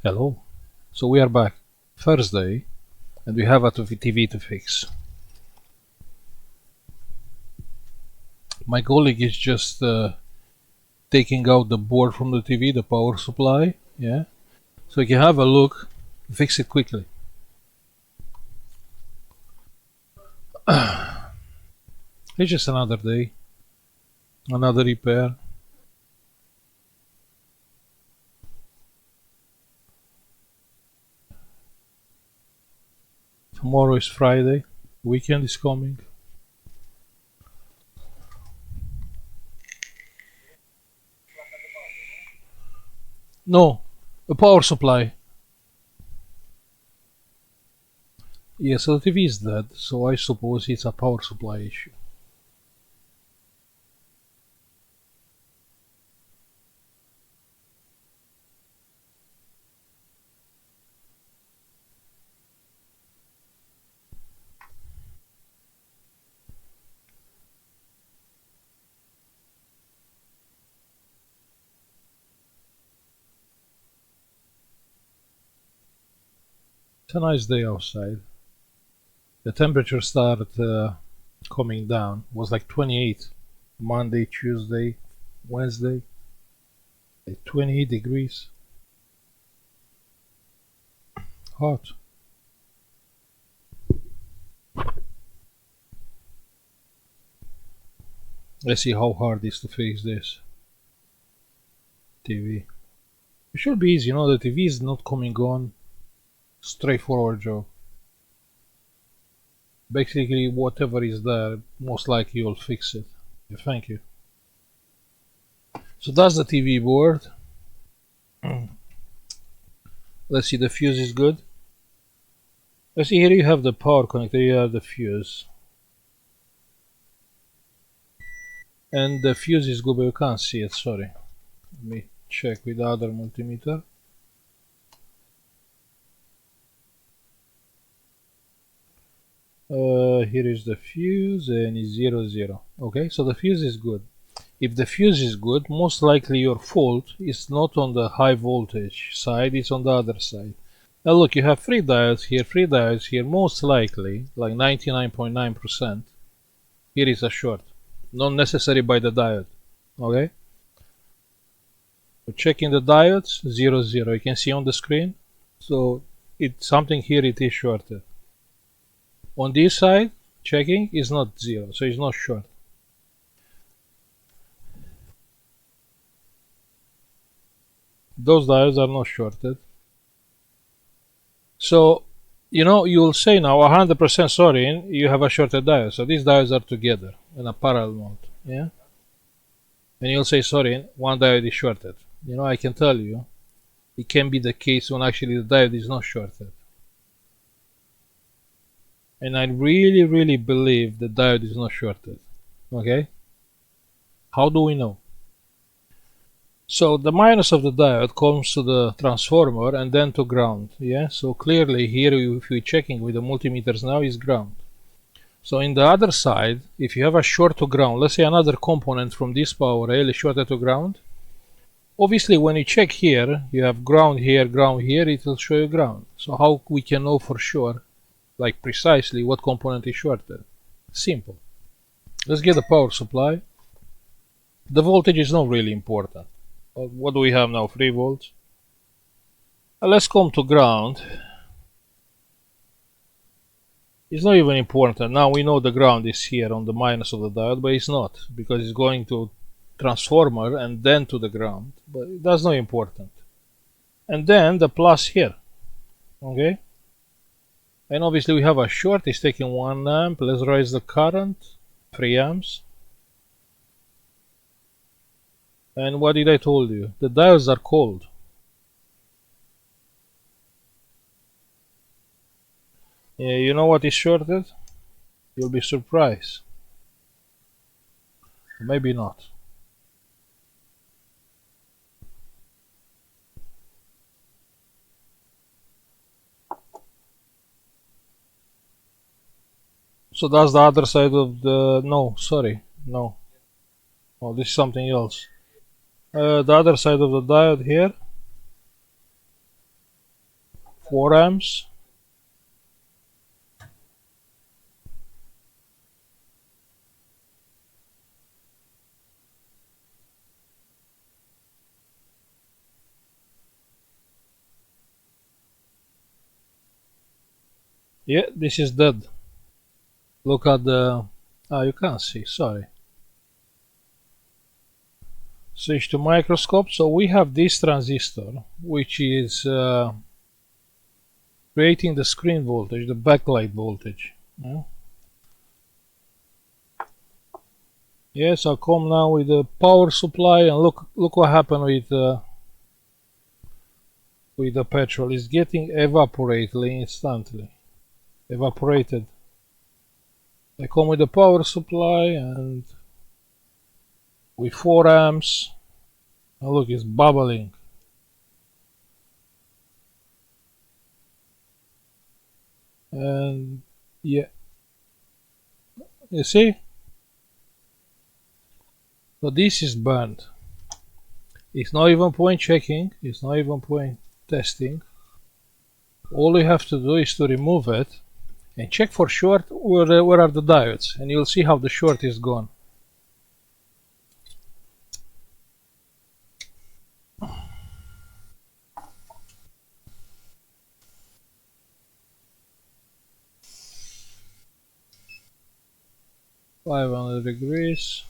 Hello. So we are back Thursday and we have a TV to fix. My colleague is just taking out the board from the TV, the power supply. Yeah. So you can have a look, fix it quickly. It's just another day, another repair. Tomorrow is Friday, weekend is coming. No, a power supply. Yes, so the TV is dead, so I suppose it's a power supply issue. It's a nice day outside. The temperature started coming down. It was like 28 Monday, Tuesday, Wednesday, 28 degrees. Hot. Let's see how hard it is to fix this TV. It should be easy, the TV is not coming on. Straightforward job. Basically, whatever is there, most likely you'll fix it. Yeah, thank you. So that's the TV board. Let's see, the fuse is good. Let's see, here you have the power connector, you have the fuse. And the fuse is good, but you can't see it, sorry. Let me check with the other multimeter. Here is the fuse and it's 0, 0. Okay, so the fuse is good. If the fuse is good, most likely your fault is not on the high voltage side, it's on the other side. Now look, you have three diodes here, most likely, like 99.9%, here is a short. Not necessary by the diode. Okay? So checking the diodes, 0, 0. You can see on the screen. So it's something here, it is shorted. On this side, checking is not 0, so it's not short. Those diodes are not shorted. So, you'll say now 100% sorry, you have a shorted diode. So these diodes are together in a parallel mode. Yeah? And you'll say sorry, one diode is shorted. I can tell you, it can be the case when actually the diode is not shorted. And I really, really believe the diode is not shorted. Okay? How do we know? So the minus of the diode comes to the transformer and then to ground. Yeah? So clearly here, if we're checking with the multimeters now, is ground. So in the other side, if you have a short to ground, let's say another component from this power rail is shorted to ground. Obviously, when you check here, you have ground here, it will show you ground. So how we can know for sure, like precisely, what component is shorted? Simple. Let's get the power supply. The voltage is not really important. What do we have now? 3 volts. Let's come to ground. It's not even important. Now we know the ground is here on the minus of the diode, but it's not, because it's going to transformer and then to the ground. But that's not important. And then the plus here. Okay? And obviously we have a short, it's taking 1 amp. Let's raise the current, 3 amps. And what did I told you? The diodes are cold. Yeah, you know what is shorted? You'll be surprised. Maybe not. So that's the other side of the... No, sorry. No. Oh, this is something else. The other side of the diode here. 4 amps. Yeah, this is dead. Look at the... you can't see, sorry. Switch to microscope. So we have this transistor, which is creating the screen voltage, the backlight voltage. Yes, I'll come now with the power supply, and look what happened with the petrol. It's getting evaporated instantly. Evaporated. I come with the power supply and with 4 amps. And look, it's bubbling. And yeah, you see? So this is burned. It's not even point checking, it's not even point testing. All you have to do is to remove it and check for short where are the diodes, and you'll see how the short is gone. $500.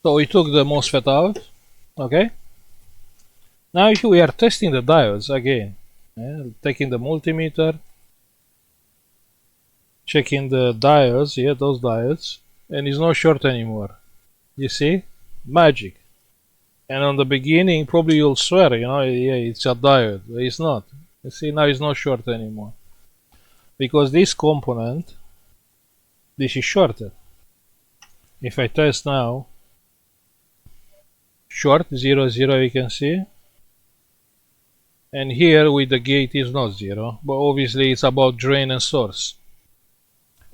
So we took the MOSFET out, okay? Now we are testing the diodes again. Taking the multimeter, checking the diodes, those diodes, and it's not short anymore. You see? Magic. And on the beginning, probably you'll swear, it's a diode, but it's not. You see, now it's not short anymore. Because this component, this is shorted. If I test now, short 0 0, you can see, and here with the gate is not 0, but obviously it's about drain and source.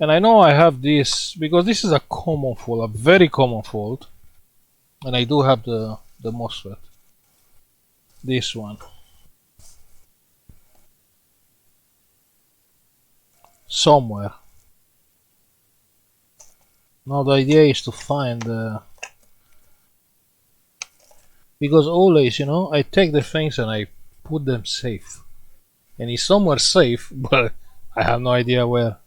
And I know I have this because this is a common fault, a very common fault, and I do have the MOSFET, this one. Somewhere. Now the idea is to find because always, I take the things and I put them safe. And it's somewhere safe, but I have no idea where.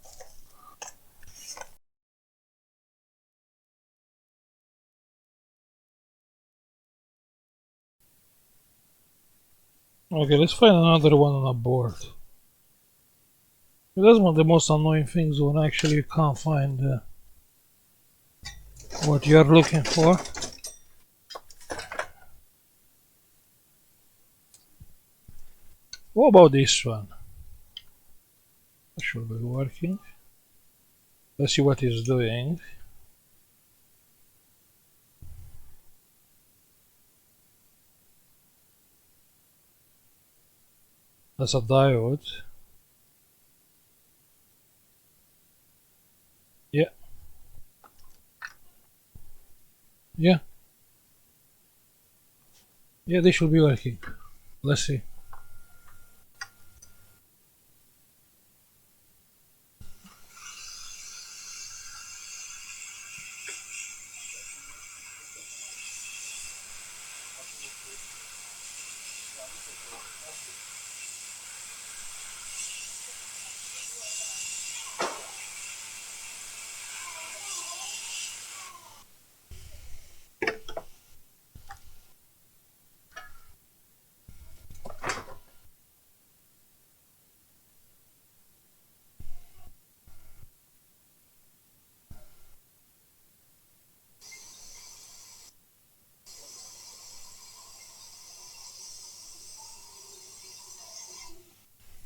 Okay, let's find another one on a board. That's one of the most annoying things when actually you can't find what you're looking for. What about this one? That should be working. Let's see what it's doing. That's a diode. Yeah. Yeah. Yeah, they should be working. Let's see.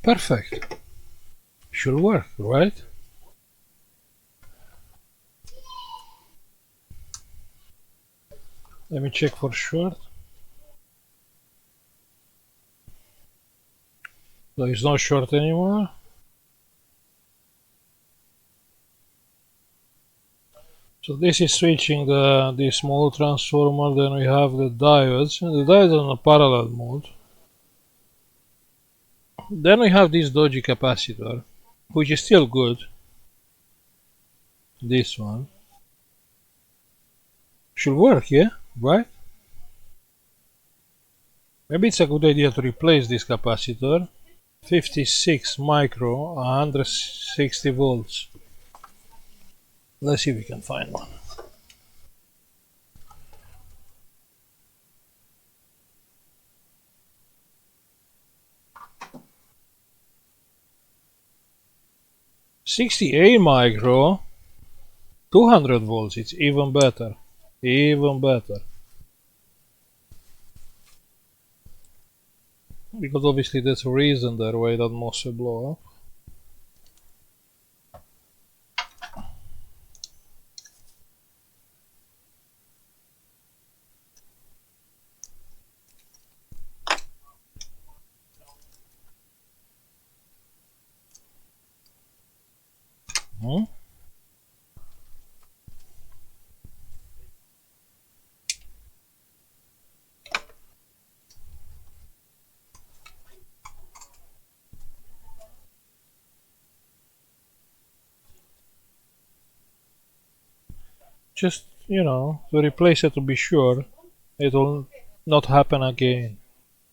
Perfect. Should work, right? Let me check for short. So it's not short anymore. So this is switching the small transformer. Then we have the diodes. The diodes are in a parallel mode. Then we have this dodgy capacitor, which is still good. This one should work, yeah, right? Maybe it's a good idea to replace this capacitor. 56 micro, 160 volts. Let's see if we can find one. '68 micro, 200 volts. It's even better. Even better. Because obviously there's a reason there why that must blow up. Just, to replace it to be sure it will not happen again.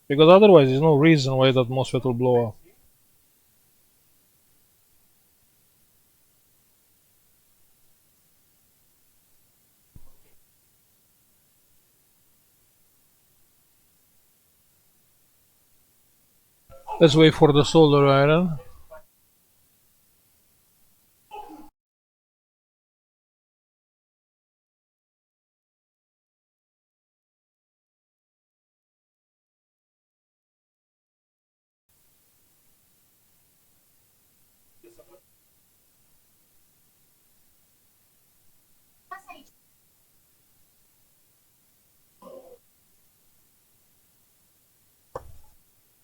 Because otherwise there's no reason why that MOSFET will blow up. Let's wait for the solder iron.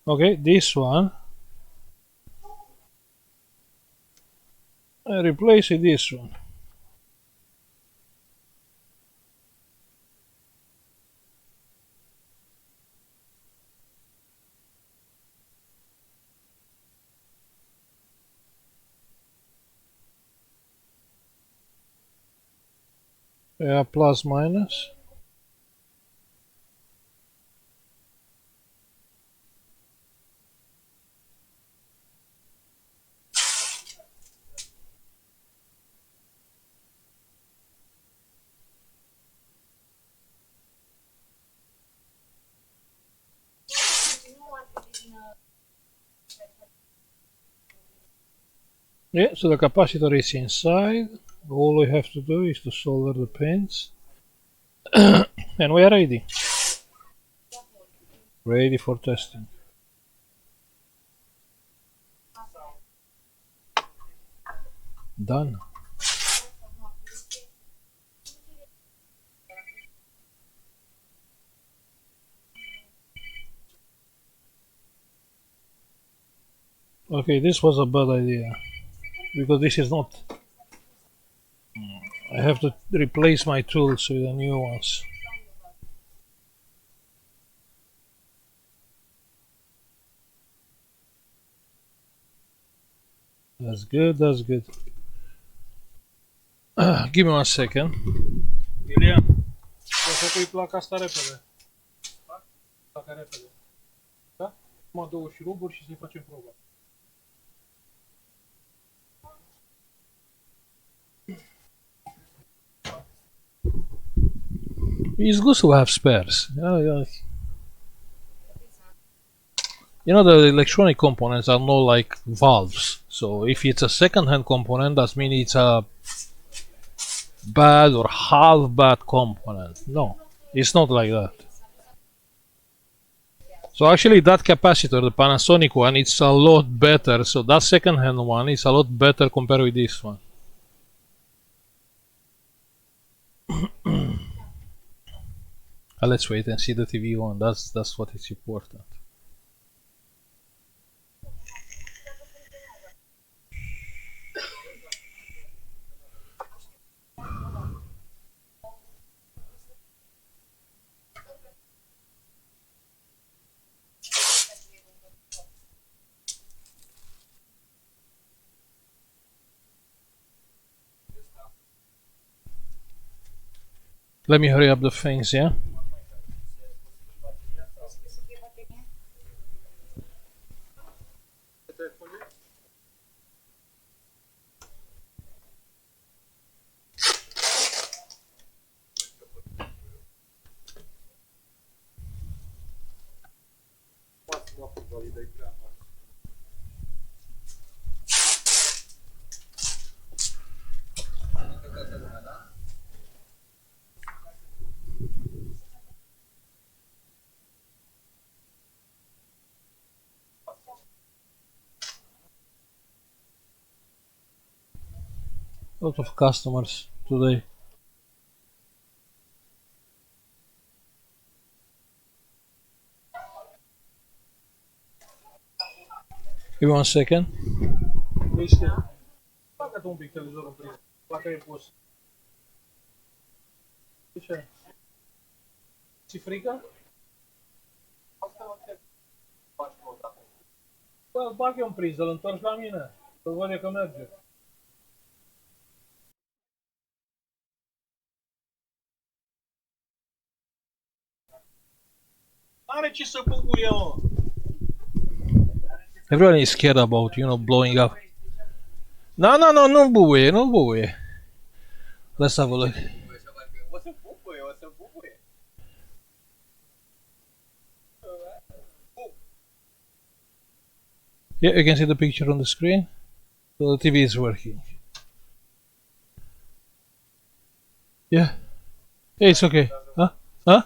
Okay, this one. I replace it this one. Yeah, plus minus. Yeah, so the capacitor is inside. All we have to do is to solder the pins. And we are ready. Ready for testing. Done. Okay, this was a bad idea. Because this is not... I have to replace my tools with the new ones. That's good, that's good. Give me 1 second. Ilian, poți să pui placa asta repede? Placa repede. Da? Mă două șuruburi și să-i facem proba. It's good to have spares. Yeah. The electronic components are not like valves. So if it's a second-hand component, that means it's a bad or half bad component. No, it's not like that. So actually that capacitor, the Panasonic one, it's a lot better. So that second-hand one is a lot better compared with this one. Let's wait and see the TV on. That's what is important. Let me hurry up the things, yeah? A lot of customers today. Give me 1 second. Placa-te un pic televizorul prins. Placa e pus. De ce? Ți frică? Bă, îl bag eu în priză, îl întorci la mine. Să văd eu că merge. Are ce să bubuie, mă! Everyone is scared about, blowing up. No, no, no, nu bubuie, nu bubuie. Let's have a look. O să bubuie. Yeah, you can see the picture on the screen. So the TV is working. Yeah. Yeah, it's okay. Huh? Huh?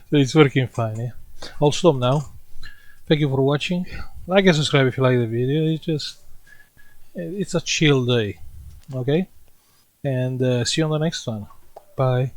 So it's working fine, yeah. I'll stop now. Thank you for watching. Like and subscribe if you like the video. It's a chill day. Okay? And see you on the next one. Bye.